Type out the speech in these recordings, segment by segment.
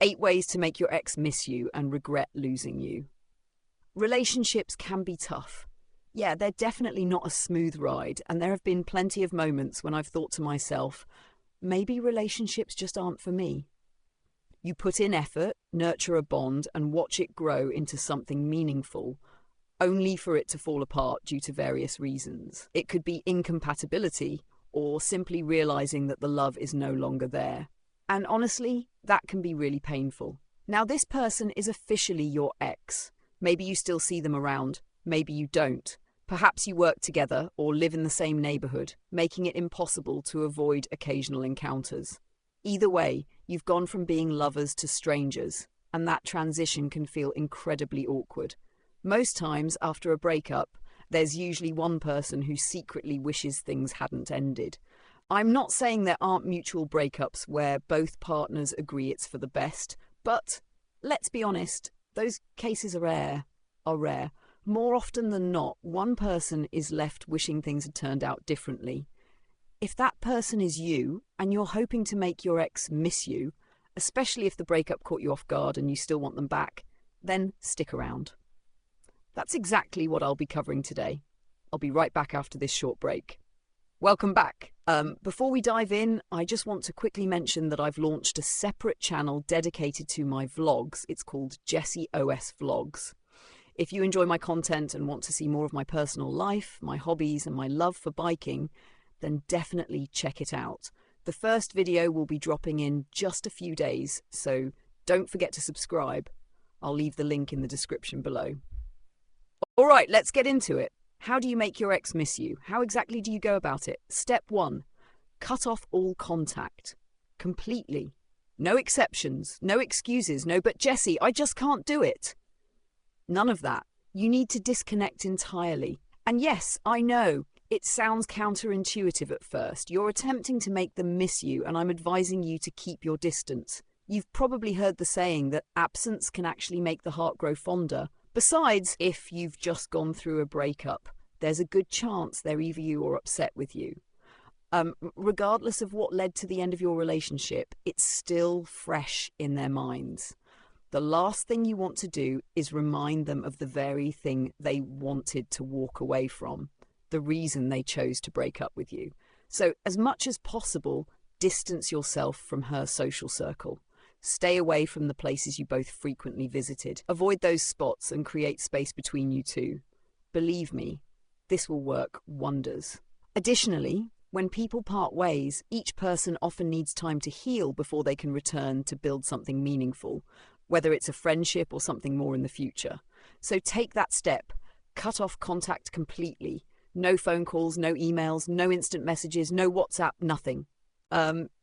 8 ways to make your ex miss you and regret losing you. Relationships can be tough. Yeah, they're definitely not a smooth ride, and there have been plenty of moments when I've thought to myself, maybe relationships just aren't for me. You put in effort, nurture a bond, and watch it grow into something meaningful, only for it to fall apart due to various reasons. It could be incompatibility, or simply realizing that the love is no longer there. And honestly, that can be really painful. Now, this person is officially your ex. Maybe you still see them around, maybe you don't. Perhaps you work together or live in the same neighborhood, making it impossible to avoid occasional encounters. Either way, you've gone from being lovers to strangers, and that transition can feel incredibly awkward. Most times, after a breakup, there's usually one person who secretly wishes things hadn't ended. I'm not saying there aren't mutual breakups where both partners agree it's for the best, but let's be honest, those cases are rare. More often than not, one person is left wishing things had turned out differently. If that person is you, and you're hoping to make your ex miss you, especially if the breakup caught you off guard and you still want them back, then stick around. That's exactly what I'll be covering today. I'll be right back after this short break. Welcome back. Before we dive in, I just want to quickly mention that I've launched a separate channel dedicated to my vlogs. It's called Jessie OS Vlogs. If you enjoy my content and want to see more of my personal life, my hobbies, and my love for biking, then definitely check it out. The first video will be dropping in just a few days, so don't forget to subscribe. I'll leave the link in the description below. All right, let's get into it. How do you make your ex miss you? How exactly do you go about it? Step 1. Cut off all contact. Completely. No exceptions, no excuses, no, but Jessie, I just can't do it. None of that. You need to disconnect entirely. And yes, I know, it sounds counterintuitive at first. You're attempting to make them miss you, and I'm advising you to keep your distance. You've probably heard the saying that absence can actually make the heart grow fonder. Besides, if you've just gone through a breakup, there's a good chance they're either you or upset with you. Regardless of what led to the end of your relationship, it's still fresh in their minds. The last thing you want to do is remind them of the very thing they wanted to walk away from, the reason they chose to break up with you. So, as much as possible, distance yourself from her social circle. Stay away from the places you both frequently visited. Avoid those spots and create space between you two. Believe me, this will work wonders. Additionally, when people part ways, each person often needs time to heal before they can return to build something meaningful, whether it's a friendship or something more in the future. So take that step. Cut off contact completely. No phone calls, no emails, no instant messages, no WhatsApp, nothing.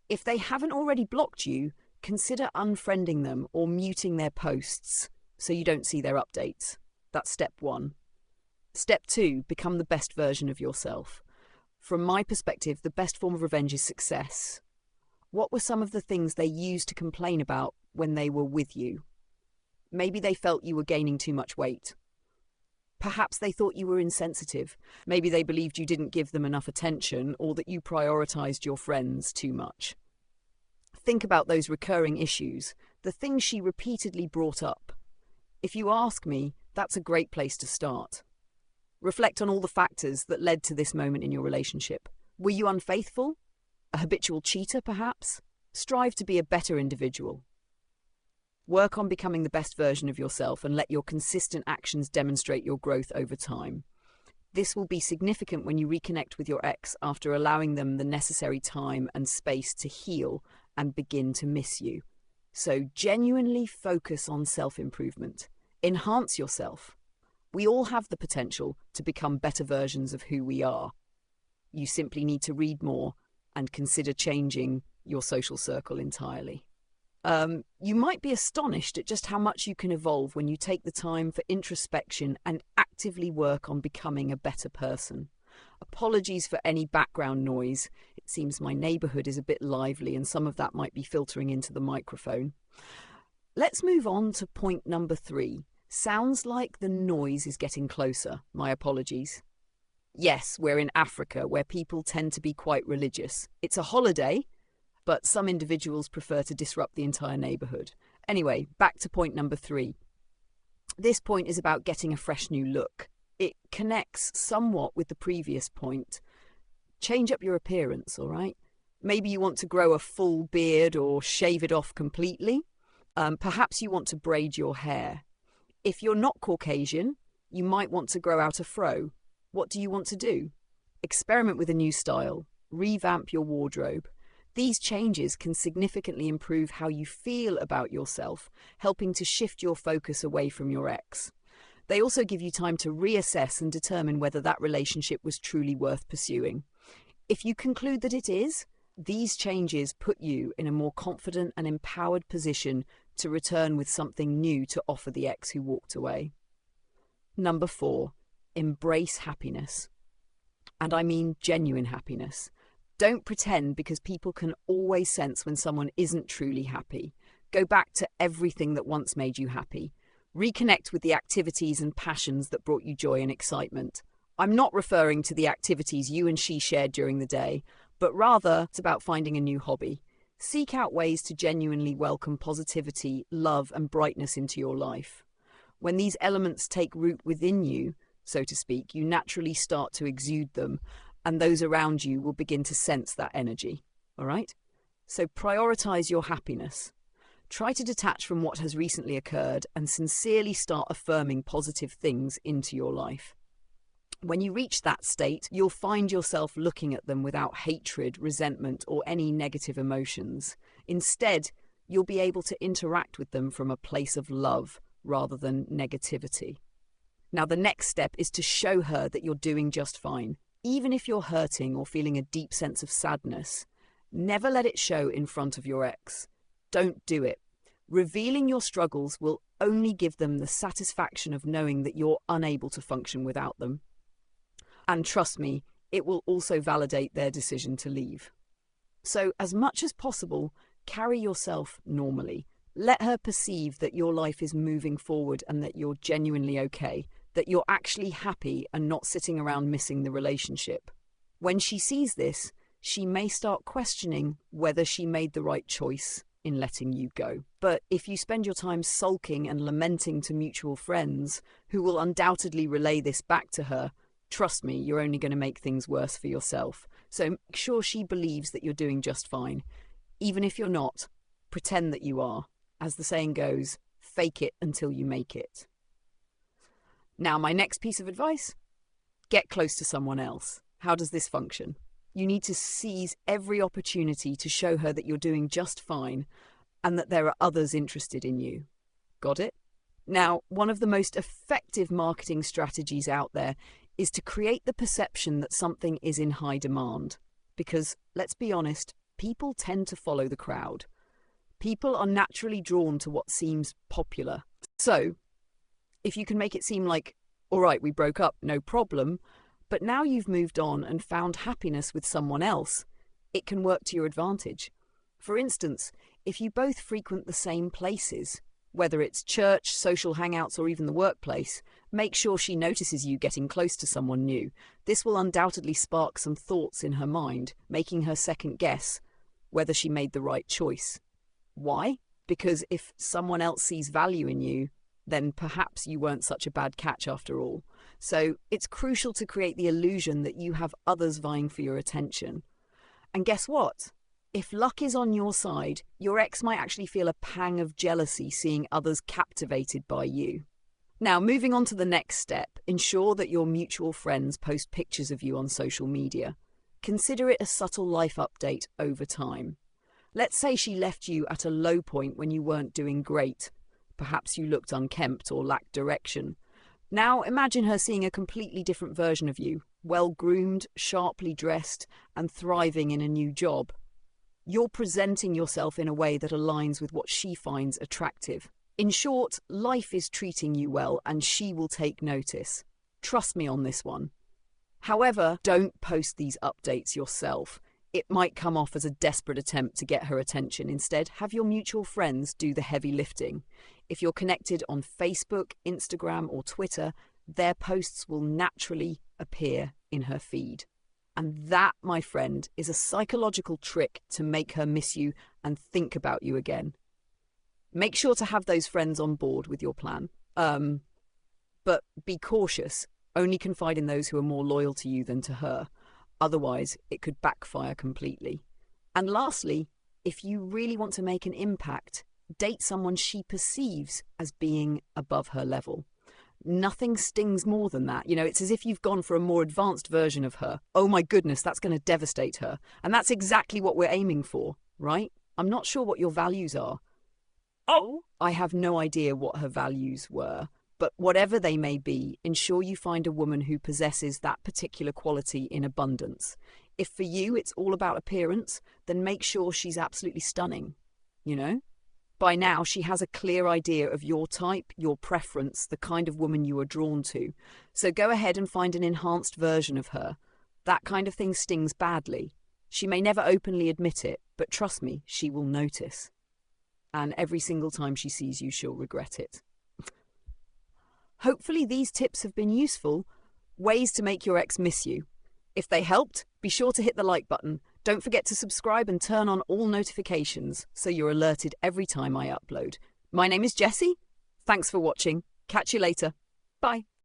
If they haven't already blocked you, consider unfriending them or muting their posts so you don't see their updates. That's step 1. Step 2, become the best version of yourself. From my perspective, the best form of revenge is success. What were some of the things they used to complain about when they were with you? Maybe they felt you were gaining too much weight. Perhaps they thought you were insensitive. Maybe they believed you didn't give them enough attention or that you prioritized your friends too much. Think about those recurring issues, the things she repeatedly brought up. If you ask me, that's a great place to start. Reflect on all the factors that led to this moment in your relationship. Were you unfaithful? A habitual cheater, perhaps? Strive to be a better individual. Work on becoming the best version of yourself and let your consistent actions demonstrate your growth over time. This will be significant when you reconnect with your ex after allowing them the necessary time and space to heal and begin to miss you. So genuinely focus on self-improvement. Enhance yourself. We all have the potential to become better versions of who we are. You simply need to read more and consider changing your social circle entirely. You might be astonished at just how much you can evolve when you take the time for introspection and actively work on becoming a better person. Apologies for any background noise. It seems my neighborhood is a bit lively and some of that might be filtering into the microphone. Let's move on to point number 3. Sounds like the noise is getting closer. My apologies. Yes, we're in Africa, where people tend to be quite religious. It's a holiday, but some individuals prefer to disrupt the entire neighborhood. Anyway, back to point number 3. This point is about getting a fresh new look. It connects somewhat with the previous point. Change up your appearance, all right? Maybe you want to grow a full beard or shave it off completely. Perhaps you want to braid your hair. If you're not Caucasian, you might want to grow out a fro. What do you want to do? Experiment with a new style. Revamp your wardrobe. These changes can significantly improve how you feel about yourself, helping to shift your focus away from your ex. They also give you time to reassess and determine whether that relationship was truly worth pursuing. If you conclude that it is, these changes put you in a more confident and empowered position to return with something new to offer the ex who walked away. Number 4, embrace happiness. And I mean genuine happiness. Don't pretend, because people can always sense when someone isn't truly happy. Go back to everything that once made you happy. Reconnect with the activities and passions that brought you joy and excitement. I'm not referring to the activities you and she shared during the day, but rather it's about finding a new hobby. Seek out ways to genuinely welcome positivity, love, and brightness into your life. When these elements take root within you, so to speak, you naturally start to exude them, and those around you will begin to sense that energy. All right? So prioritize your happiness. Try to detach from what has recently occurred and sincerely start affirming positive things into your life. When you reach that state, you'll find yourself looking at them without hatred, resentment, or any negative emotions. Instead, you'll be able to interact with them from a place of love rather than negativity. Now, the next step is to show her that you're doing just fine. Even if you're hurting or feeling a deep sense of sadness, never let it show in front of your ex. Don't do it. Revealing your struggles will only give them the satisfaction of knowing that you're unable to function without them. And trust me, it will also validate their decision to leave. So, as much as possible, carry yourself normally. Let her perceive that your life is moving forward and that you're genuinely okay, that you're actually happy and not sitting around missing the relationship. When she sees this, she may start questioning whether she made the right choice in letting you go. But if you spend your time sulking and lamenting to mutual friends, who will undoubtedly relay this back to her, trust me, you're only going to make things worse for yourself. So make sure she believes that you're doing just fine. Even if you're not, pretend that you are. As the saying goes, fake it until you make it. Now, my next piece of advice: get close to someone else. How does this function? You need to seize every opportunity to show her that you're doing just fine and that there are others interested in you. Got it? Now, one of the most effective marketing strategies out there is to create the perception that something is in high demand. Because, let's be honest, people tend to follow the crowd. People are naturally drawn to what seems popular. So, if you can make it seem like, all right, we broke up, no problem, but now you've moved on and found happiness with someone else, it can work to your advantage. For instance, if you both frequent the same places, whether it's church, social hangouts, or even the workplace, make sure she notices you getting close to someone new. This will undoubtedly spark some thoughts in her mind, making her second guess whether she made the right choice. Why? Because if someone else sees value in you, then perhaps you weren't such a bad catch after all. So it's crucial to create the illusion that you have others vying for your attention. And guess what? If luck is on your side, your ex might actually feel a pang of jealousy seeing others captivated by you. Now, moving on to the next step, ensure that your mutual friends post pictures of you on social media. Consider it a subtle life update over time. Let's say she left you at a low point when you weren't doing great. Perhaps you looked unkempt or lacked direction. Now imagine her seeing a completely different version of you, well-groomed, sharply dressed, and thriving in a new job. You're presenting yourself in a way that aligns with what she finds attractive. In short, life is treating you well and she will take notice. Trust me on this one. However, don't post these updates yourself. It might come off as a desperate attempt to get her attention. Instead, have your mutual friends do the heavy lifting. If you're connected on Facebook, Instagram, or Twitter, their posts will naturally appear in her feed. And that, my friend, is a psychological trick to make her miss you and think about you again. Make sure to have those friends on board with your plan. But be cautious. Only confide in those who are more loyal to you than to her. Otherwise, it could backfire completely. And lastly, if you really want to make an impact, date someone she perceives as being above her level. Nothing stings more than that. It's as if you've gone for a more advanced version of her. Oh my goodness, that's going to devastate her. And that's exactly what we're aiming for, right? I'm not sure what your values are. Oh, I have no idea what her values were. But whatever they may be, ensure you find a woman who possesses that particular quality in abundance. If for you it's all about appearance, then make sure she's absolutely stunning, By now, she has a clear idea of your type, your preference, the kind of woman you are drawn to. So go ahead and find an enhanced version of her. That kind of thing stings badly. She may never openly admit it, but trust me, she will notice. And every single time she sees you, she'll regret it. Hopefully these tips have been useful. Ways to make your ex miss you. If they helped, be sure to hit the like button. Don't forget to subscribe and turn on all notifications so you're alerted every time I upload. My name is Jessie. Thanks for watching. Catch you later. Bye.